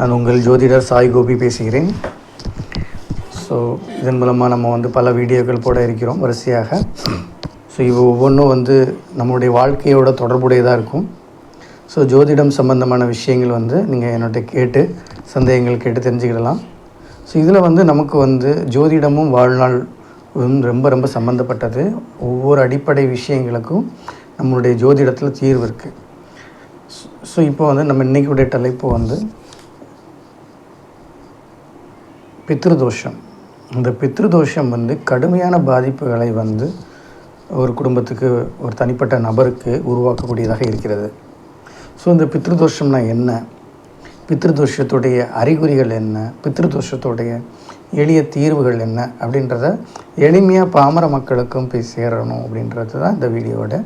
நான் உங்கள் ஜோதிடர் சாய் கோபி பேசுகிறேன். ஸோ இதன் மூலமாக நம்ம பல வீடியோக்கள் போட இருக்கிறோம் வரிசையாக. ஸோ இவை ஒவ்வொன்றும் நம்மளுடைய வாழ்க்கையோட தொடர்புடையதாக இருக்கும். ஸோ ஜோதிடம் சம்பந்தமான விஷயங்கள் நீங்கள் என்னோட கேட்டு சந்தேகங்கள் கேட்டு தெரிஞ்சுக்கிடலாம். ஸோ இதில் நமக்கு ஜோதிடமும் வாழ்நாள் ரொம்ப ரொம்ப சம்மந்தப்பட்டது. ஒவ்வொரு அடிப்படை விஷயங்களுக்கும் நம்மளுடைய ஜோதிடத்தில் தீர்வு இருக்குது. ஸோ இப்போ நம்ம இன்றைக்குடைய தலைப்பு பித்ருதோஷம். இந்த பித்ருதோஷம் கடுமையான பாதிப்புகளை ஒரு குடும்பத்துக்கு, ஒரு தனிப்பட்ட நபருக்கு உருவாக்கக்கூடியதாக இருக்கிறது. ஸோ இந்த பித்ருதோஷம்னா என்ன, பித்ருதோஷத்துடைய அறிகுறிகள் என்ன, பித்ருதோஷத்துடைய எளிய தீர்வுகள் என்ன அப்படின்றத எளிமையாக பாமர மக்களுக்கும் போய் சேரணும் அப்படின்றது தான் இந்த வீடியோவோட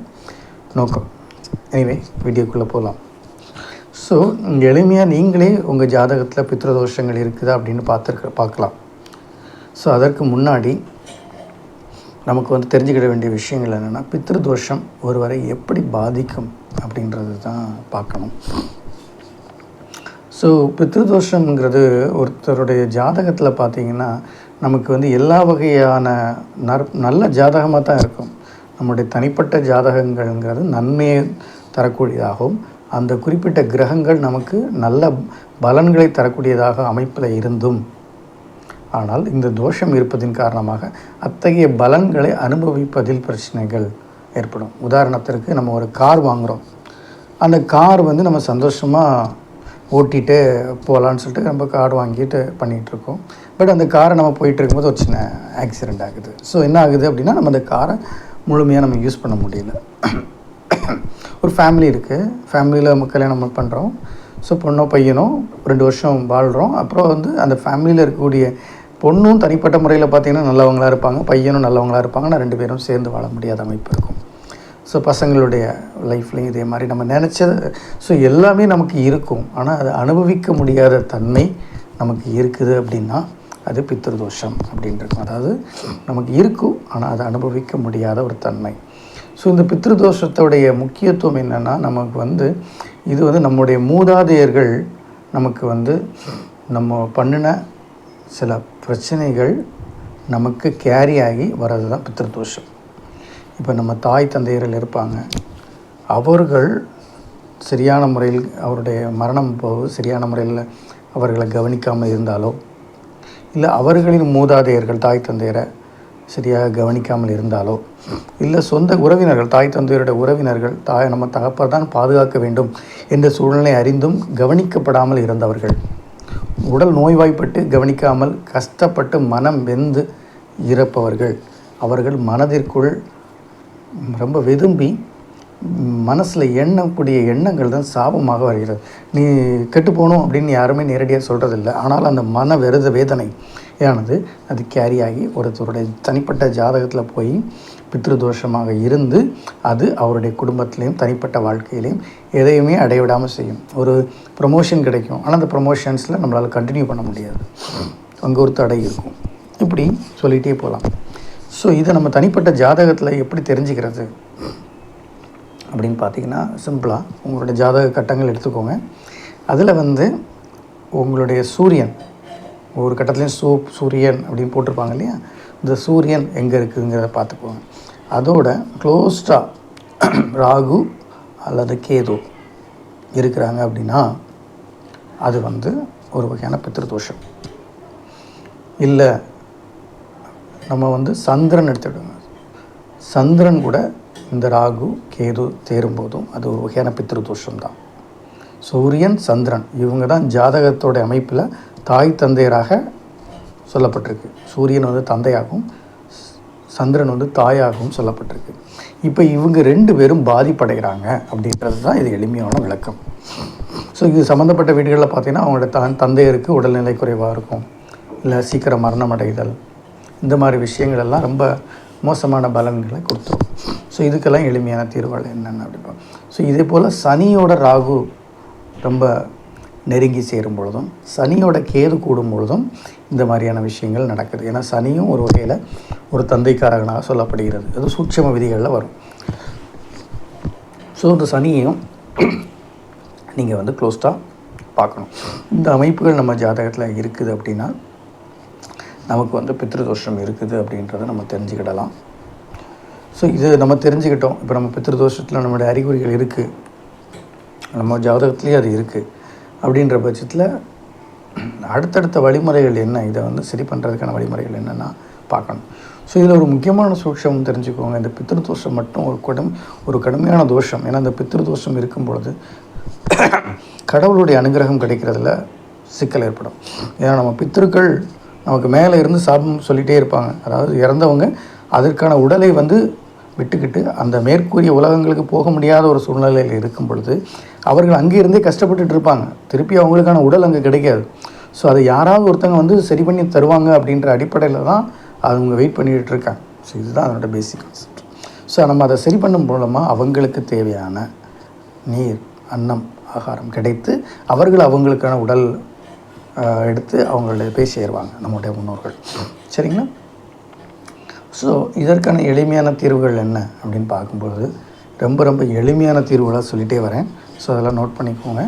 நோக்கம். எனிவே வீடியோக்குள்ளே போகலாம். ஸோ எளிமையாக நீங்களே உங்கள் ஜாதகத்தில் பித்ருதோஷங்கள் இருக்குதா அப்படின்னு பார்க்கலாம். ஸோ அதற்கு முன்னாடி நமக்கு தெரிஞ்சுக்கிட வேண்டிய விஷயங்கள் என்னென்னா, பித்ருதோஷம் ஒருவரை எப்படி பாதிக்கும் அப்படின்றது தான் பார்க்கணும். ஸோ பித்ருதோஷங்கிறது ஒருத்தருடைய ஜாதகத்தில் பார்த்திங்கன்னா நமக்கு எல்லா வகையான நல்ல ஜாதகமாக தான் இருக்கும். நம்முடைய தனிப்பட்ட ஜாதகங்கள்ங்கிறது நன்மையை தரக்கூடியதாகவும், அந்த குறிப்பிட்ட கிரகங்கள் நமக்கு நல்ல பலன்களை தரக்கூடியதாக அமைப்பில் இருந்தும், ஆனால் இந்த தோஷம் இருப்பதின் காரணமாக அத்தகைய பலன்களை அனுபவிப்பதில் பிரச்சனைகள் ஏற்படும். உதாரணத்திற்கு நம்ம ஒரு கார் வாங்குகிறோம். அந்த கார் நம்ம சந்தோஷமாக ஓட்டிகிட்டு போகலான்னு சொல்லிட்டு நம்ம கார் வாங்கிட்டு பண்ணிகிட்ருக்கோம். பட் அந்த காரை நம்ம போயிட்டு இருக்கும்போது ஒரு சின்ன ஆக்சிடெண்ட் ஆகுது. ஸோ என்ன ஆகுது அப்படின்னா, நம்ம அந்த காரை முழுமையாக நம்ம யூஸ் பண்ண முடியல. ஒரு ஃபேமிலி இருக்குது, ஃபேமிலியில் நம்ம கல்யாணம் பண்ணுறோம். ஸோ பொண்ணோ பையனோ 2 வருஷம் வாழ்கிறோம். அப்புறம் அந்த ஃபேமிலியில் இருக்கக்கூடிய பொண்ணும் தனிப்பட்ட முறையில் பார்த்திங்கன்னா நல்லவங்களாக இருப்பாங்க, பையனும் நல்லவங்களாக இருப்பாங்க. ஆனால் 2 பேரும் சேர்ந்து வாழ முடியாத அமைப்பு இருக்கும். ஸோ பசங்களுடைய லைஃப்லேயும் இதே மாதிரி நம்ம நினச்சது, ஸோ எல்லாமே நமக்கு இருக்கும். ஆனால் அதை அனுபவிக்க முடியாத தன்மை நமக்கு இருக்குது அப்படின்னா அது பித்ருதோஷம் அப்படின்றது. அதாவது நமக்கு இருக்கும், ஆனால் அதை அனுபவிக்க முடியாத ஒரு தன்மை. ஸோ இந்த பித்ருதோஷத்தோடைய முக்கியத்துவம் என்னென்னா, நமக்கு இது நம்முடைய மூதாதையர்கள் நமக்கு நம்ம பண்ணின சில பிரச்சனைகள் நமக்கு கேரி ஆகி வர்றது தான் பித்ருதோஷம். இப்போ நம்ம தாய் தந்தையர்கள் இருப்பாங்க, அவர்கள் சரியான முறையில் அவருடைய மரணம் போது சரியான முறையில் அவர்களை கவனிக்காமல் இருந்தாலோ, இல்லை அவர்களின் மூதாதையர்கள் தாய் தந்தையரை சரியாக கவனிக்காமல் இருந்தாலோ, இல்லை சொந்த உறவினர்கள் தாய் தந்தையருடைய உறவினர்கள் நம்ம தகப்பை தான் பாதுகாக்க வேண்டும் என்ற சூழ்நிலை அறிந்தும் கவனிக்கப்படாமல் இருந்தவர்கள், உடல் நோய்வாய்ப்பட்டு கவனிக்காமல் கஷ்டப்பட்டு மனம் வெந்து இறப்பவர்கள், அவர்கள் மனதிற்குள் ரொம்ப வெதும்பி மனசில் எண்ணக்கூடிய எண்ணங்கள் தான் சாபமாக வருகிறது. நீ கெட்டு போகணும் அப்படின்னு யாருமே நேரடியாக சொல்கிறதில்ல. ஆனால் அந்த மன வேதனை ஆனது அது கேரி ஆகி ஒருத்தருடைய தனிப்பட்ட ஜாதகத்தில் போய் பித்ருதோஷமாக இருந்து அது அவருடைய குடும்பத்திலையும் தனிப்பட்ட வாழ்க்கையிலையும் எதையுமே அடையவிடாமல் செய்யும். ஒரு ப்ரமோஷன் கிடைக்கும், ஆனால் அந்த ப்ரமோஷன்ஸில் நம்மளால் கண்டினியூ பண்ண முடியாது, அங்கே ஒரு தடை இருக்கும். இப்படி சொல்லிகிட்டே போகலாம். ஸோ இதை நம்ம தனிப்பட்ட ஜாதகத்தில் எப்படி தெரிஞ்சுக்கிறது அப்படின்னு பார்த்திங்கன்னா, சிம்பிளாக உங்களுடைய ஜாதக கட்டங்கள் எடுத்துக்கோங்க. அதில் உங்களுடைய சூரியன் ஒவ்வொரு கட்டத்துலேயும் சூரியன் அப்படின்னு போட்டிருப்பாங்க இல்லையா, இந்த சூரியன் எங்கே இருக்குதுங்கிறத பார்த்துக்கோங்க. அதோட க்ளோஸ்டாக ராகு அல்லது கேது இருக்கிறாங்க அப்படின்னா அது ஒரு வகையான பித்ருதோஷம். இல்லை நம்ம சந்திரன் எடுத்துவிடுங்க, சந்திரன் கூட இந்த ராகு கேது தேரும்போதும் அது ஒரு வகையான பித்ருதோஷம் தான். சூரியன் சந்திரன் இவங்க தான் ஜாதகத்தோட அமைப்பில் தாய் தந்தையராக சொல்லப்பட்டிருக்கு. சூரியன் தந்தையாகவும் சந்திரன் தாயாகவும் சொல்லப்பட்டிருக்கு. இப்போ இவங்க 2 பேரும் பாதிப்படைகிறாங்க அப்படின்றது தான் இது எளிமையான விளக்கம். ஸோ இது சம்மந்தப்பட்ட வீடுகளில் பார்த்திங்கன்னா அவங்களோட தந்தையருக்கு உடல்நிலை குறைவாக இருக்கும், இல்லை சீக்கிரம் மரணம் அடைதல், இந்த மாதிரி விஷயங்கள் எல்லாம் ரொம்ப மோசமான பலன்களை கொடுத்துரும். ஸோ இதுக்கெல்லாம் எளிமையான தீர்வுகள் என்னென்ன அப்படின்னா, ஸோ இதே போல் சனியோட ராகு ரொம்ப நெருங்கி சேரும் பொழுதும், சனியோட கேது கூடும் பொழுதும் இந்த மாதிரியான விஷயங்கள் நடக்குது. ஏன்னா சனியும் ஒரு வகையில் ஒரு தந்தைக்காரகனாக சொல்லப்படுகிறது. அது சூட்சம விதிகளில் வரும். ஸோ இந்த சனியையும் நீங்கள் க்ளோஸ்டாக பார்க்கணும். இந்த அமைப்புகள் நம்ம ஜாதகத்தில் இருக்குது அப்படின்னா நமக்கு வந்து பித்ருதோஷம் இருக்குது அப்படின்றத நம்ம தெரிஞ்சுக்கிடலாம். ஸோ இது நம்ம தெரிஞ்சுக்கிட்டோம். இப்போ நம்ம பித்ருதோஷத்தில் நம்மளுடைய அறிகுறிகள் இருக்குது, நம்ம ஜாதகத்துலேயே அது இருக்குது அப்படின்ற பட்சத்தில் அடுத்தடுத்த வழிமுறைகள் என்ன, இதை வந்து சரி பண்ணுறதுக்கான வழிமுறைகள் என்னென்னா பார்க்கணும். ஸோ இதில் ஒரு முக்கியமான சூட்சம் தெரிஞ்சுக்கோங்க. இந்த பித்ருதோஷம் மட்டும் ஒரு கடுமையான தோஷம். ஏன்னா இந்த பித்ருதோஷம் இருக்கும் பொழுது கடவுளுடைய அனுகிரகம் கிடைக்கிறதுல சிக்கல் ஏற்படும். ஏன்னா நம்ம பித்ருக்கள் நமக்கு மேலே இருந்து சாபம் சொல்லிகிட்டே இருப்பாங்க. அதாவது இறந்தவங்க அதற்கான உடலை வந்து விட்டுக்கிட்டு அந்த மேற்கூறிய உலகங்களுக்கு போக முடியாத ஒரு சூழ்நிலையில் இருக்கும் பொழுது அவர்கள் அங்கே இருந்தே கஷ்டப்பட்டுட்டு இருப்பாங்க. திருப்பி அவங்களுக்கான உடல் அங்கே கிடைக்காது. ஸோ அதை யாராவது ஒருத்தங்க வந்து சரி பண்ணி தருவாங்க அப்படின்ற அடிப்படையில் தான் அவங்க வெயிட் பண்ணிகிட்டு இருக்காங்க. ஸோ இதுதான் அதனோட பேசிக் கான்செப்ட். ஸோ நம்ம அதை சரி பண்ணும் மூலமாக அவங்களுக்கு தேவையான நீர், அன்னம், ஆகாரம் கிடைத்து அவங்களுக்கான உடல் எடுத்து அவங்களுடைய போய் சேருவாங்க நம்முடைய முன்னோர்கள். சரிங்களா? ஸோ இதற்கான எளிமையான தீர்வுகள் என்ன அப்படின்னு பார்க்கும்பொழுது ரொம்ப எளிமையான தீர்வுகளாக சொல்லிகிட்டே வரேன். ஸோ அதெல்லாம் நோட் பண்ணிக்கோங்க.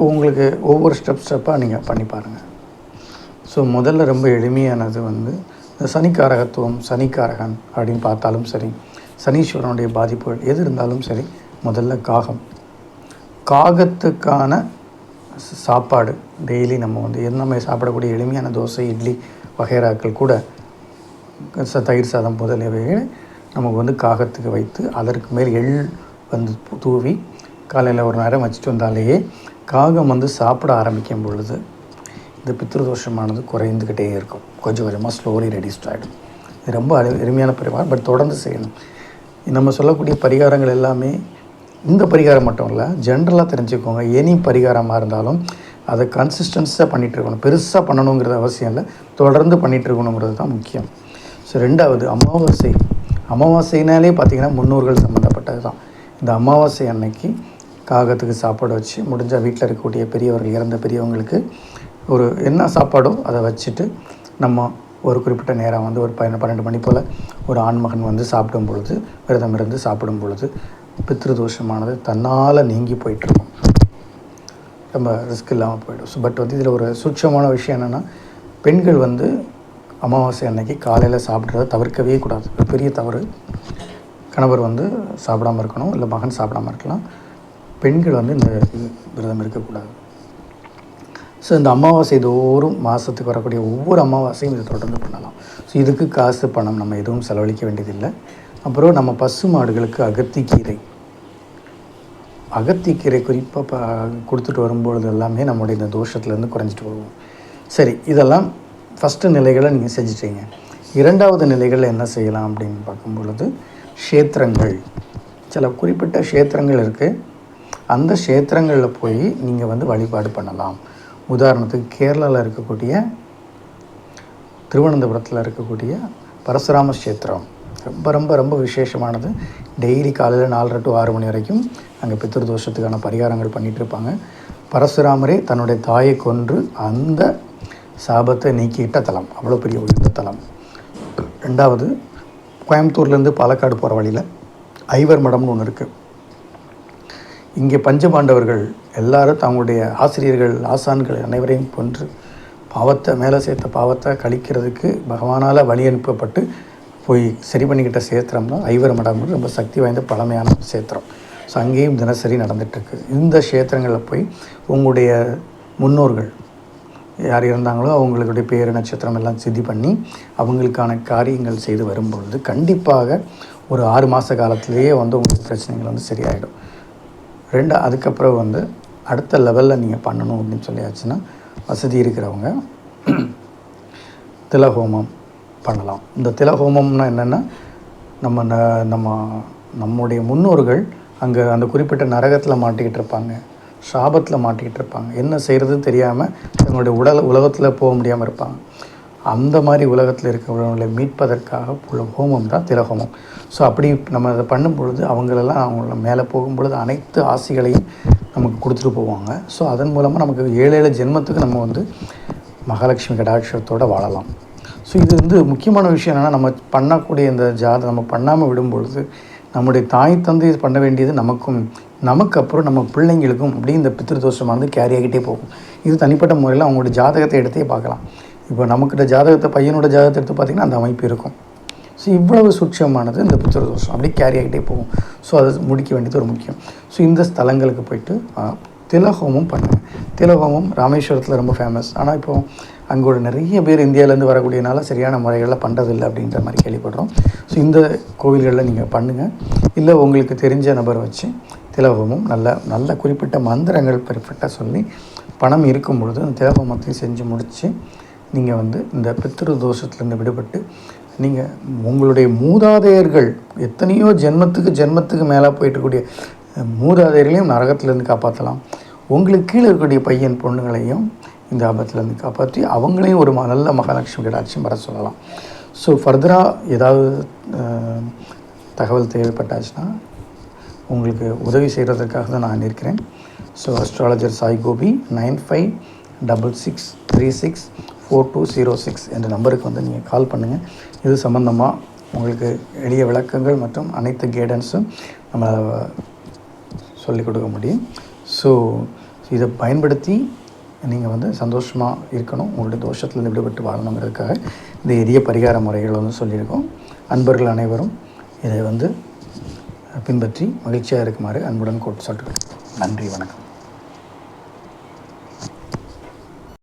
உங்களுக்கு ஒவ்வொரு ஸ்டெப்பாக நீங்கள் பண்ணி பாருங்கள். ஸோ முதல்ல ரொம்ப எளிமையானது வந்து இந்த சனிக்காரகத்துவம், சனிக்காரகன் அப்படின்னு பார்த்தாலும் சரி, சனீஸ்வரனுடைய பாதிப்புகள் எது இருந்தாலும் சரி, முதல்ல காகத்துக்கான சாப்பாடு டெய்லி நம்ம வந்து நம்ம சாப்பிடக்கூடிய எளிமையான தோசை, இட்லி வகைராக்கள் கூட தயிர் சாதம் முதலியவைகளை நமக்கு வந்து காகத்துக்கு வைத்து அதற்கு மேல் எள் வந்து தூவி காலையில் ஒரு நேரம் வச்சுட்டு வந்தாலேயே காகம் வந்து சாப்பிட ஆரம்பிக்கும் பொழுது இந்த பித்ருதோஷமானது குறைந்துக்கிட்டே இருக்கும். கொஞ்சம் கொஞ்சமாக ஸ்லோலி ரெடியூஸ்ட் ஆகிடும். இது ரொம்ப எளிமையான பரிகாரம், பட் தொடர்ந்து செய்யணும். நம்ம சொல்லக்கூடிய பரிகாரங்கள் எல்லாமே இந்த பரிகாரம் மட்டும் இல்லை, ஜென்ரலாக தெரிஞ்சுக்கோங்க. எனி பரிகாரமாக இருந்தாலும் அதை கன்சிஸ்டன்ஸாக பண்ணிகிட்டு இருக்கணும். பெருசாக பண்ணணுங்கிறது அவசியம் இல்லை, தொடர்ந்து பண்ணிகிட்டு இருக்கணுங்கிறது தான் முக்கியம். ஸோ ரெண்டாவது அமாவாசைனாலே பார்த்திங்கன்னா முன்னோர்கள் சம்மந்தப்பட்டது தான். இந்த அமாவாசை அன்னைக்கு காகத்துக்கு சாப்பாடு வச்சு முடிஞ்சால் வீட்டில் இருக்கக்கூடிய பெரியவர்கள், இறந்த பெரியவங்களுக்கு ஒரு என்ன சாப்பாடோ அதை வச்சுட்டு நம்ம ஒரு குறிப்பிட்ட நேரம் வந்து ஒரு 12 மணி போல் ஒரு ஆண்மகன் வந்து சாப்பிடும் பொழுது, விரதம் இருந்து சாப்பிடும் பொழுது பித்ருதோஷமானது தன்னால் நீங்கி போயிட்டுருக்கும். ரொம்ப ரிஸ்க் இல்லாமல் போய்டும். பட் வந்து இதில் ஒரு சூட்சமான விஷயம் என்னென்னா, பெண்கள் வந்து அமாவாசை அன்னைக்கு காலையில் சாப்பிட்றத தவிர்க்கவே கூடாது. ஒரு பெரிய தவறு. கணவர் வந்து சாப்பிடாமல் இருக்கணும், இல்லை மகன் சாப்பிடாமல் இருக்கலாம். பெண்கள் வந்து இந்த விரதம் இருக்கக்கூடாது. ஸோ இந்த அமாவாசை தோறும் மாதத்துக்கு வரக்கூடிய ஒவ்வொரு அமாவாசையும் இதை தொடர்ந்து பண்ணலாம். ஸோ இதுக்கு காசு பணம் நம்ம எதுவும் செலவழிக்க வேண்டியதில்லை. அப்புறம் நம்ம பசு மாடுகளுக்கு அகத்திக்கீரை குறிப்பாக கொடுத்துட்டு வரும்பொழுது எல்லாமே நம்முடைய இந்த தோஷத்துலேருந்து குறைஞ்சிட்டு வருவோம். சரி, இதெல்லாம் ஃபஸ்ட்டு நிலைகளை நீங்கள் செஞ்சிட்டீங்க. இரண்டாவது நிலைகளில் என்ன செய்யலாம் அப்படின்னு பார்க்கும்பொழுது, க்ஷேத்திரங்கள், சில குறிப்பிட்ட க்ஷேத்திரங்கள் இருக்குது. அந்த க்ஷேத்திரங்களில் போய் நீங்கள் வந்து வழிபாடு பண்ணலாம். உதாரணத்துக்கு கேரளாவில் இருக்கக்கூடிய, திருவனந்தபுரத்தில் இருக்கக்கூடிய பரசுராம க்ஷேத்திரம் ரொம்ப விசேஷமானது. டெய்லி காலையில் 4:30 to 6 மணி வரைக்கும் அங்கே பித்ருதோஷத்துக்கான பரிகாரங்கள் பண்ணிகிட்டு இருப்பாங்க. பரசுராமரே தன்னுடைய தாயை கொன்று அந்த சாபத்தை நீக்கிட்ட தலம், அவ்வளோ பெரிய உயர்ந்த தலம். ரெண்டாவது, கோயம்புத்தூர்லேருந்து பாலக்காடு போகிற வழியில் ஐவர் மடம்னு ஒன்று இருக்குது. இங்கே பஞ்சபாண்டவர்கள் எல்லாரும் தங்களுடைய ஆசிரியர்கள், ஆசான்கள் அனைவரையும் கொன்று மேலே சேர்த்த பாவத்தை கழிக்கிறதுக்கு பகவானால் வழி அனுப்பப்பட்டு போய் சரி பண்ணிக்கிட்ட சேத்திரம் தான் ஐவர் மடம். ரொம்ப சக்தி வாய்ந்த பழமையான சேத்திரம். ஸோ அங்கேயும் தினசரி நடந்துகிட்ருக்கு. இந்த க்ஷேத்திரங்களில் போய் உங்களுடைய முன்னோர்கள் யார் இருந்தாங்களோ அவங்களுடைய பேர், நட்சத்திரம் எல்லாம் சித்தி பண்ணி அவங்களுக்கான காரியங்கள் செய்து வரும்பொழுது கண்டிப்பாக ஒரு 6 மாத காலத்திலேயே வந்து உங்களுக்கு பிரச்சனைகள் வந்து சரியாயிடும். அதுக்கப்புறம் வந்து அடுத்த லெவலில் நீங்கள் பண்ணணும் அப்படின்னு சொல்லியாச்சுன்னா, வசதி இருக்கிறவங்க திலஹோமம் பண்ணலாம். இந்த திலஹோமம்னா என்னென்னா, நம்முடைய முன்னோர்கள் அங்கே அந்த குறிப்பிட்ட நரகத்தில் மாட்டிக்கிட்டு இருப்பாங்க, சாபத்தில் மாட்டிக்கிட்டு இருப்பாங்க. என்ன செய்கிறதுன்னு தெரியாமல் தங்களுடைய உலகத்தில் போக முடியாமல் இருப்பாங்க. அந்த மாதிரி உலகத்தில் இருக்கிறவங்களை மீட்பதற்காக உள்ள ஹோமம் தான் திலஹோமம். ஸோ அப்படி நம்ம அதை பண்ணும் பொழுது அவங்கள மேலே போகும்பொழுது அனைத்து ஆசிகளையும் நமக்கு கொடுத்துட்டு போவாங்க. ஸோ அதன் மூலமாக நமக்கு 7 ஜென்மத்துக்கு நம்ம வந்து மகாலட்சுமி கடாட்சத்தோடு வாழலாம். ஸோ இது வந்து முக்கியமான விஷயம் என்னென்னா, நம்ம பண்ணக்கூடிய இந்த நம்ம பண்ணாமல் விடும்பொழுது நம்முடைய தாய் தந்தை பண்ண வேண்டியது நமக்கும் நமக்கு அப்புறம் நம்ம பிள்ளைங்களுக்கும் அப்படியே இந்த பித்ருதோஷமானது கேரி ஆகிட்டே போகும். இது தனிப்பட்ட முறையில் அவங்களோட ஜாதகத்தை எடுத்தே பார்க்கலாம். இப்போ நமக்கிட்ட ஜாதகத்தை பையனோட ஜாதகத்தை எடுத்து பார்த்திங்கன்னா அந்த அமைப்பு இருக்கும். ஸோ இவ்வளவு சூட்சமானது இந்த பித்ருதோஷம் அப்படியே கேரி ஆகிட்டே போகும். ஸோ அதை முடிக்க வேண்டியது ஒரு முக்கியம். ஸோ இந்த ஸ்தலங்களுக்கு போய்ட்டு திலஹோமம் பண்ணுங்கள். திலஹோமம் ராமேஸ்வரத்தில் ரொம்ப ஃபேமஸ். ஆனால் இப்போது அங்கே நிறைய பேர் இந்தியாவிலேருந்து வரக்கூடியனால சரியான முறைகளில் பண்ணுறதில்லை அப்படின்ற மாதிரி கேள்விப்படுறோம். ஸோ இந்த கோவில்களில் நீங்கள் பண்ணுங்கள். இல்லை உங்களுக்கு தெரிஞ்ச நபரை வச்சு திலஹோமம் நல்ல குறிப்பிட்ட மந்திரங்கள் பெர்ஃபெக்டாக சொல்லி பணம் இருக்கும் பொழுது அந்த திலஹோமத்தையும் செஞ்சு முடித்து நீங்கள் இந்த பித்ரு தோஷத்துலேருந்து விடுபட்டு நீங்கள் உங்களுடைய மூதாதையர்கள் எத்தனையோ ஜென்மத்துக்கு மேலே போயிட்டுக்கூடிய மூதாதையர்களையும் நரகத்திலேருந்து காப்பாற்றலாம். உங்களுக்கு கீழே இருக்கக்கூடிய பையன் பொண்ணுங்களையும் இந்த ஆபத்துலேருந்து காப்பாற்றி அவங்களையும் ஒரு நல்ல மகாலட்சுமி கடாட்சியம் வர சொல்லலாம். ஸோ ஃபர்தராக ஏதாவது தகவல் தேவைப்பட்டாச்சுன்னா உங்களுக்கு உதவி செய்கிறதுக்காக தான் நான் இருக்கிறேன். ஸோ அஸ்ட்ராலஜர் சாய் கோபி 9566364206 என்ற நம்பருக்கு நீங்கள் கால் பண்ணுங்கள். இது சம்மந்தமாக உங்களுக்கு எளிய விளக்கங்கள் மற்றும் அனைத்து கைடன்ஸும் நம்ம சொல்லிக் கொடுக்க முடியும். ஸோ இதை பயன்படுத்தி நீங்கள் சந்தோஷமாக இருக்கணும், உங்களுடைய தோஷத்துலேருந்து விடுபட்டு வாழணுங்கிறதுக்காக இந்த எளிய பரிகார முறைகள் சொல்லியிருக்கோம். அன்பர்கள் அனைவரும் இதை பின்பற்றி மகிழ்ச்சியாக இருக்குமாறு அன்புடன் சொல்லிட்டுருக்கேன். நன்றி, வணக்கம்.